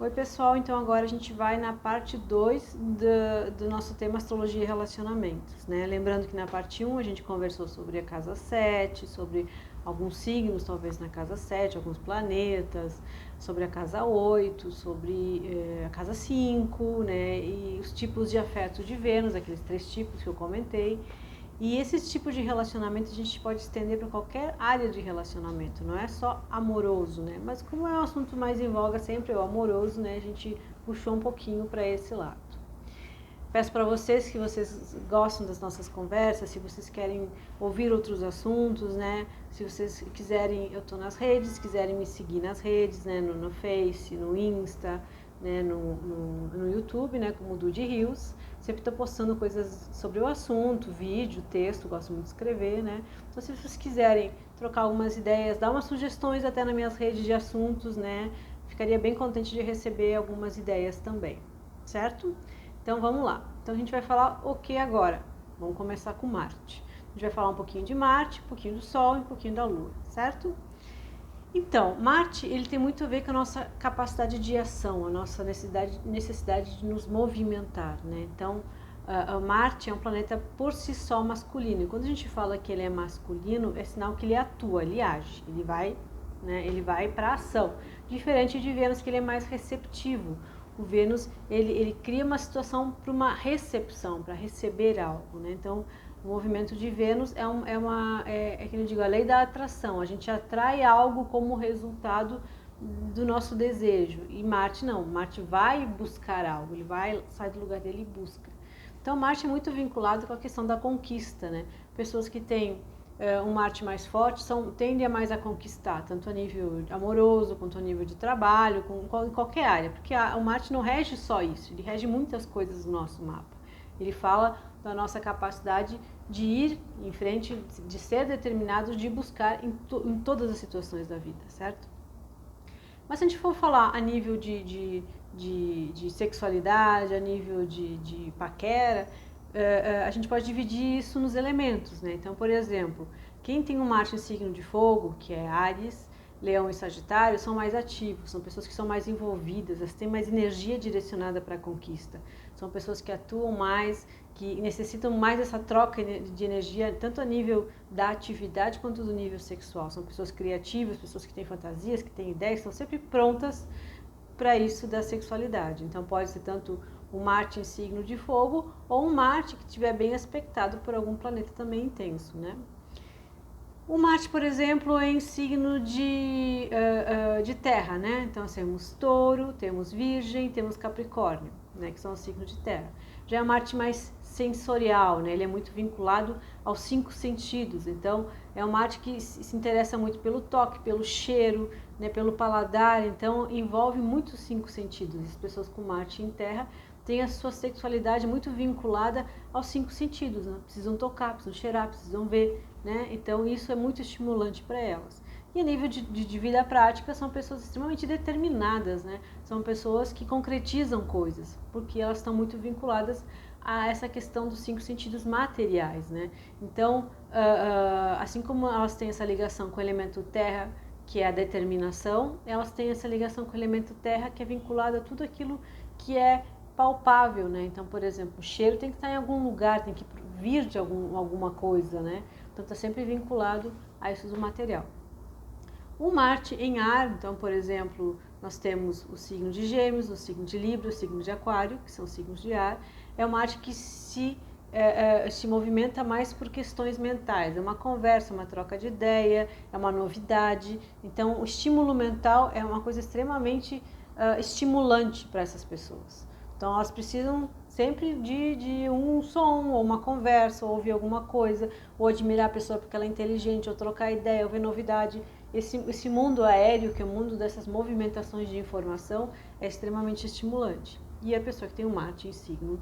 Oi pessoal, então agora a gente vai na parte 2 do nosso tema Astrologia e Relacionamentos, né? Lembrando que na parte 1 a gente conversou sobre a casa 7, sobre alguns signos, talvez na casa 7, alguns planetas, sobre a casa 8, sobre a casa 5, né? E os tipos de afeto de Vênus, aqueles 3 tipos que eu comentei. E esse tipo de relacionamento a gente pode estender para qualquer área de relacionamento, não é só amoroso, né? Mas como é um assunto mais em voga sempre, o amoroso, né? A gente puxou um pouquinho para esse lado. Peço para vocês que vocês gostam das nossas conversas, se vocês querem ouvir outros assuntos, né? Se vocês quiserem, eu estou nas redes, quiserem me seguir nas redes, né? No Face, no Insta, né? No YouTube, né? Como Dudy Rios. Sempre estou postando coisas sobre o assunto, vídeo, texto, gosto muito de escrever, né? Então, se vocês quiserem trocar algumas ideias, dar umas sugestões até nas minhas redes de assuntos, né? Ficaria bem contente de receber algumas ideias também, certo? Então vamos lá. Então a gente vai falar o que agora? Vamos começar com Marte. A gente vai falar um pouquinho de Marte, um pouquinho do Sol e um pouquinho da Lua, certo? Então, Marte, ele tem muito a ver com a nossa capacidade de ação, a nossa necessidade de nos movimentar, né? Então, Marte é um planeta por si só masculino. E quando a gente fala que ele é masculino, é sinal que ele atua, ele age, ele vai, né? Ele vai para a ação. Diferente de Vênus, que ele é mais receptivo. O Vênus, ele cria uma situação para uma recepção, para receber algo, né? Então, o movimento de Vênus é que eu digo, a lei da atração. A gente atrai algo como resultado do nosso desejo. E Marte não. Marte vai buscar algo. Ele vai, sai do lugar dele e busca. Então, Marte é muito vinculado com a questão da conquista, né? Pessoas que têm um Marte mais forte tendem a mais a conquistar, tanto a nível amoroso, quanto a nível de trabalho, em qualquer área. Porque o Marte não rege só isso. Ele rege muitas coisas do nosso mapa. Ele fala da nossa capacidade de ir em frente, de ser determinados, de buscar em todas as situações da vida, certo? Mas se a gente for falar a nível de sexualidade, a nível de paquera, a gente pode dividir isso nos elementos, né? Então, por exemplo, quem tem um Marte em signo de fogo, que é Áries, Leão e Sagitário, são mais ativos, são pessoas que são mais envolvidas, elas têm mais energia direcionada para a conquista. São pessoas que atuam mais, que necessitam mais dessa troca de energia, tanto a nível da atividade quanto do nível sexual. São pessoas criativas, pessoas que têm fantasias, que têm ideias, estão sempre prontas para isso da sexualidade. Então pode ser tanto um Marte em signo de fogo ou um Marte que estiver bem aspectado por algum planeta também intenso, né? O Marte, por exemplo, é em signo de terra, né? Então temos touro, temos virgem, temos capricórnio, né? Que são os signos de terra. Já é o Marte mais sensorial, né? Ele é muito vinculado aos 5 sentidos. Então é um Marte que se interessa muito pelo toque, pelo cheiro, né? Pelo paladar. Então envolve muito os 5 sentidos. As pessoas com Marte em terra têm a sua sexualidade muito vinculada aos 5 sentidos, né? Precisam tocar, precisam cheirar, precisam ver, né? Então isso é muito estimulante para elas. E a nível de vida prática, são pessoas extremamente determinadas, né? São pessoas que concretizam coisas, porque elas estão muito vinculadas a essa questão dos 5 sentidos materiais, né? Então, assim como elas têm essa ligação com o elemento terra, que é a determinação, elas têm essa ligação com o elemento terra, que é vinculada a tudo aquilo que é palpável, né? Então, por exemplo, o cheiro tem que estar em algum lugar, tem que vir de alguma coisa, né? Então está sempre vinculado a isso do material. O Marte em ar, então, por exemplo, nós temos o signo de Gêmeos, o signo de Libra, o signo de Aquário, que são signos de ar. É o Marte que se movimenta mais por questões mentais. É uma conversa, uma troca de ideia, é uma novidade. Então, o estímulo mental é uma coisa extremamente estimulante para essas pessoas. Então, elas precisam sempre de um som, ou uma conversa, ou ouvir alguma coisa, ou admirar a pessoa porque ela é inteligente, ou trocar ideia, ou ver novidade. Esse mundo aéreo, que é o mundo dessas movimentações de informação, é extremamente estimulante. E a pessoa que tem um Marte em signo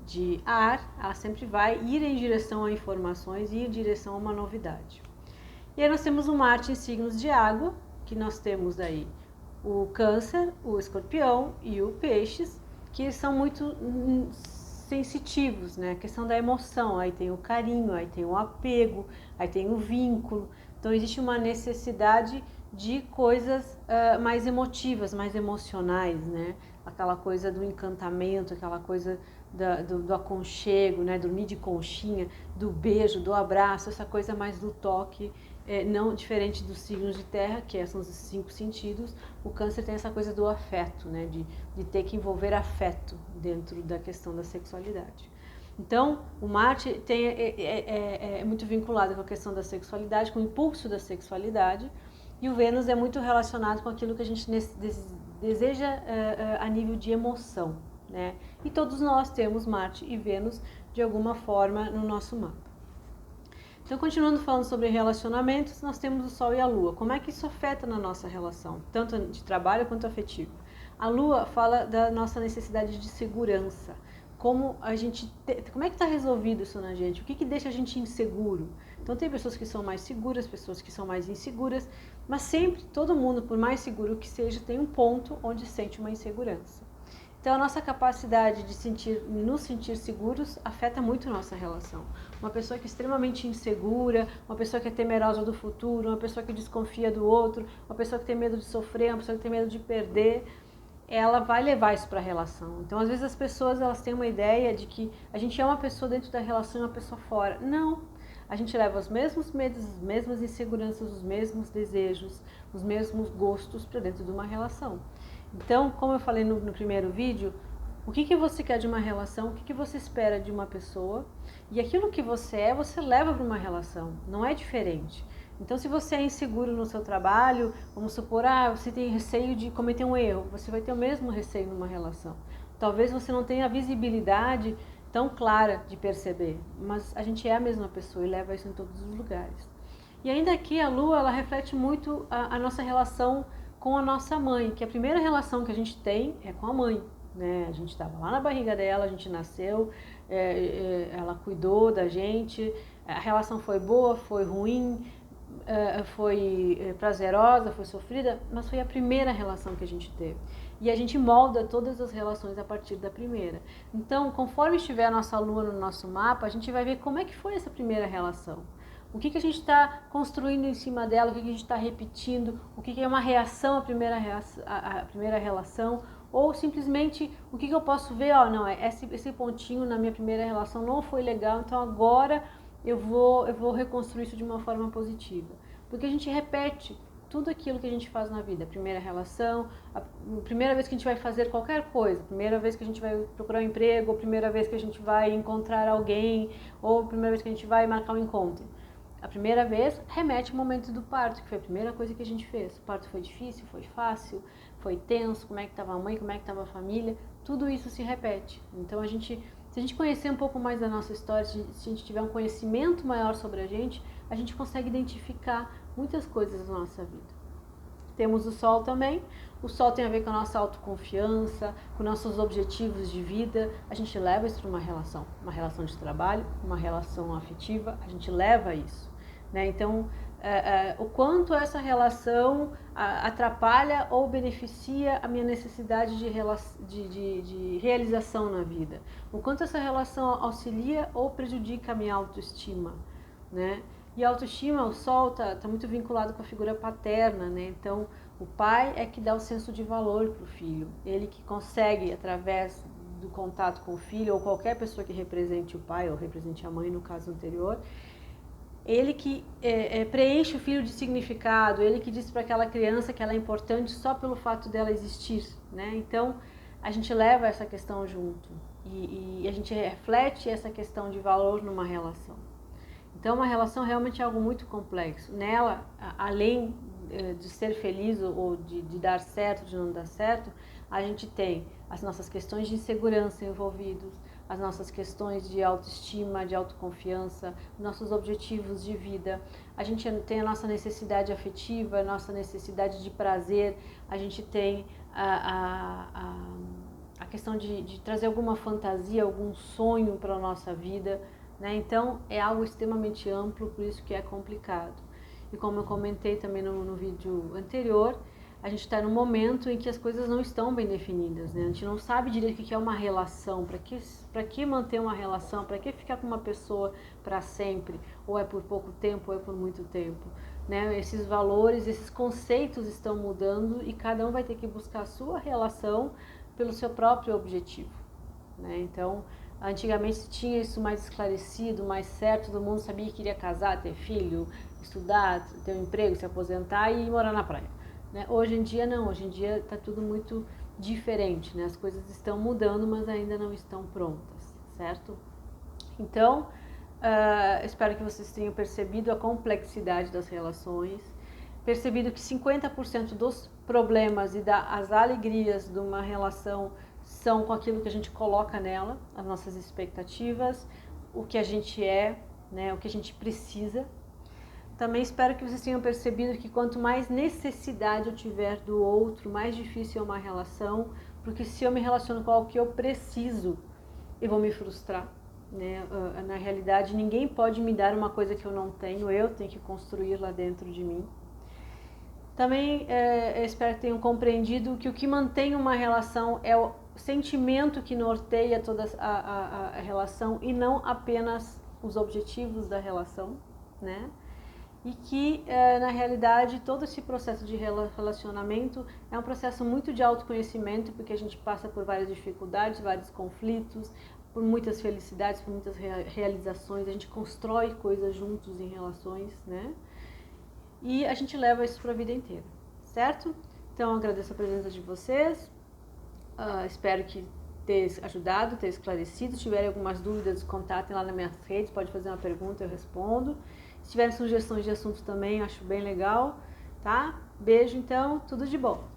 de ar, ela sempre vai ir em direção a informações e ir em direção a uma novidade. E aí nós temos o Marte em signos de água, que nós temos aí o Câncer, o Escorpião e o Peixes, que são muito sensitivos, né? A questão da emoção, aí tem o carinho, aí tem o apego, aí tem o vínculo. Então existe uma necessidade de coisas mais emotivas, mais emocionais, né? Aquela coisa do encantamento, aquela coisa do aconchego, né? Dormir de conchinha, do beijo, do abraço, essa coisa mais do toque, não diferente dos signos de terra, que são os 5 sentidos. O câncer tem essa coisa do afeto, né? De ter que envolver afeto dentro da questão da sexualidade. Então, o Marte é muito vinculado com a questão da sexualidade, com o impulso da sexualidade, e o Vênus é muito relacionado com aquilo que a gente deseja a nível de emoção, né? E todos nós temos Marte e Vênus de alguma forma no nosso mapa. Então, continuando falando sobre relacionamentos, nós temos o Sol e a Lua. Como é que isso afeta na nossa relação, tanto de trabalho quanto afetivo? A Lua fala da nossa necessidade de segurança. Como é que está resolvido isso na gente? O que deixa a gente inseguro? Então tem pessoas que são mais seguras, pessoas que são mais inseguras, mas sempre, todo mundo, por mais seguro que seja, tem um ponto onde sente uma insegurança. Então a nossa capacidade de nos sentir seguros afeta muito a nossa relação. Uma pessoa que é extremamente insegura, uma pessoa que é temerosa do futuro, uma pessoa que desconfia do outro, uma pessoa que tem medo de sofrer, uma pessoa que tem medo de perder, ela vai levar isso para a relação. Então, às vezes as pessoas elas têm uma ideia de que a gente é uma pessoa dentro da relação e uma pessoa fora. Não. A gente leva os mesmos medos, as mesmas inseguranças, os mesmos desejos, os mesmos gostos para dentro de uma relação. Então, como eu falei no primeiro vídeo, o que você quer de uma relação, o que você espera de uma pessoa, e aquilo que você leva para uma relação, não é diferente. Então, se você é inseguro no seu trabalho, vamos supor, você tem receio de cometer um erro, você vai ter o mesmo receio numa relação. Talvez você não tenha a visibilidade tão clara de perceber, mas a gente é a mesma pessoa e leva isso em todos os lugares. E ainda aqui a Lua, ela reflete muito a nossa relação com a nossa mãe, que a primeira relação que a gente tem é com a mãe. Né? A gente estava lá na barriga dela, a gente nasceu, ela cuidou da gente, a relação foi boa, foi ruim, foi prazerosa, foi sofrida, mas foi a primeira relação que a gente teve. E a gente molda todas as relações a partir da primeira. Então, conforme estiver a nossa Lua no nosso mapa, a gente vai ver como é que foi essa primeira relação. O que a gente está construindo em cima dela, o que a gente está repetindo, o que é uma reação à primeira relação, ou simplesmente o que eu posso ver, não, esse pontinho na minha primeira relação não foi legal, então agora eu vou reconstruir isso de uma forma positiva. Porque a gente repete tudo aquilo que a gente faz na vida. A primeira relação, a primeira vez que a gente vai fazer qualquer coisa, a primeira vez que a gente vai procurar um emprego, a primeira vez que a gente vai encontrar alguém, ou a primeira vez que a gente vai marcar um encontro. A primeira vez remete ao momento do parto, que foi a primeira coisa que a gente fez. O parto foi difícil, foi fácil, foi tenso, como é que estava a mãe, como é que estava a família, tudo isso se repete. Então se a gente conhecer um pouco mais da nossa história, se a gente tiver um conhecimento maior sobre a gente consegue identificar muitas coisas na nossa vida. Temos o Sol também. O Sol tem a ver com a nossa autoconfiança, com nossos objetivos de vida. A gente leva isso para uma relação de trabalho, uma relação afetiva, a gente leva isso. Né? Então, o quanto essa relação atrapalha ou beneficia a minha necessidade de realização na vida. O quanto essa relação auxilia ou prejudica a minha autoestima. Né? E a autoestima, o Sol está muito vinculado com a figura paterna, né? Então, o pai é que dá o senso de valor para o filho. Ele que consegue, através do contato com o filho, ou qualquer pessoa que represente o pai ou represente a mãe, no caso anterior, ele que preenche o filho de significado, ele que diz para aquela criança que ela é importante só pelo fato dela existir, né? Então, a gente leva essa questão junto e a gente reflete essa questão de valor numa relação. Então, uma relação realmente é algo muito complexo. Nela, além de ser feliz ou de dar certo, de não dar certo, a gente tem as nossas questões de insegurança envolvidas, as nossas questões de autoestima, de autoconfiança, nossos objetivos de vida. A gente tem a nossa necessidade afetiva, a nossa necessidade de prazer, a gente tem a questão de trazer alguma fantasia, algum sonho para a nossa vida. Né? Então, é algo extremamente amplo, por isso que é complicado. E como eu comentei também no vídeo anterior, a gente está num momento em que as coisas não estão bem definidas. Né? A gente não sabe direito o que é uma relação, para que manter uma relação, para que ficar com uma pessoa para sempre, ou é por pouco tempo, ou é por muito tempo. né? Esses valores, esses conceitos estão mudando e cada um vai ter que buscar a sua relação pelo seu próprio objetivo, né? Então, antigamente se tinha isso mais esclarecido, mais certo, todo mundo sabia que queria casar, ter filho, estudar, ter um emprego, se aposentar e morar na praia, né? Hoje em dia não, hoje em dia está tudo muito diferente, né? As coisas estão mudando, mas ainda não estão prontas, certo? Então, espero que vocês tenham percebido a complexidade das relações, percebido que 50% dos problemas e das alegrias de uma relação são com aquilo que a gente coloca nela, as nossas expectativas, o que a gente é, né, o que a gente precisa. Também espero que vocês tenham percebido que quanto mais necessidade eu tiver do outro, mais difícil é uma relação, porque se eu me relaciono com algo que eu preciso, eu vou me frustrar, né? Na realidade, ninguém pode me dar uma coisa que eu não tenho, eu tenho que construir lá dentro de mim. Também espero que tenham compreendido que o que mantém uma relação é o sentimento que norteia toda a relação e não apenas os objetivos da relação, né? E que, na realidade, todo esse processo de relacionamento é um processo muito de autoconhecimento, porque a gente passa por várias dificuldades, vários conflitos, por muitas felicidades, por muitas realizações, a gente constrói coisas juntos em relações, né? E a gente leva isso para a vida inteira, certo? Então, agradeço a presença de vocês, espero que ter ajudado, ter esclarecido. Se tiverem algumas dúvidas, contatem lá nas minhas redes, pode fazer uma pergunta, eu respondo. Se tiverem sugestões de assuntos também, acho bem legal, tá? Beijo então, tudo de bom!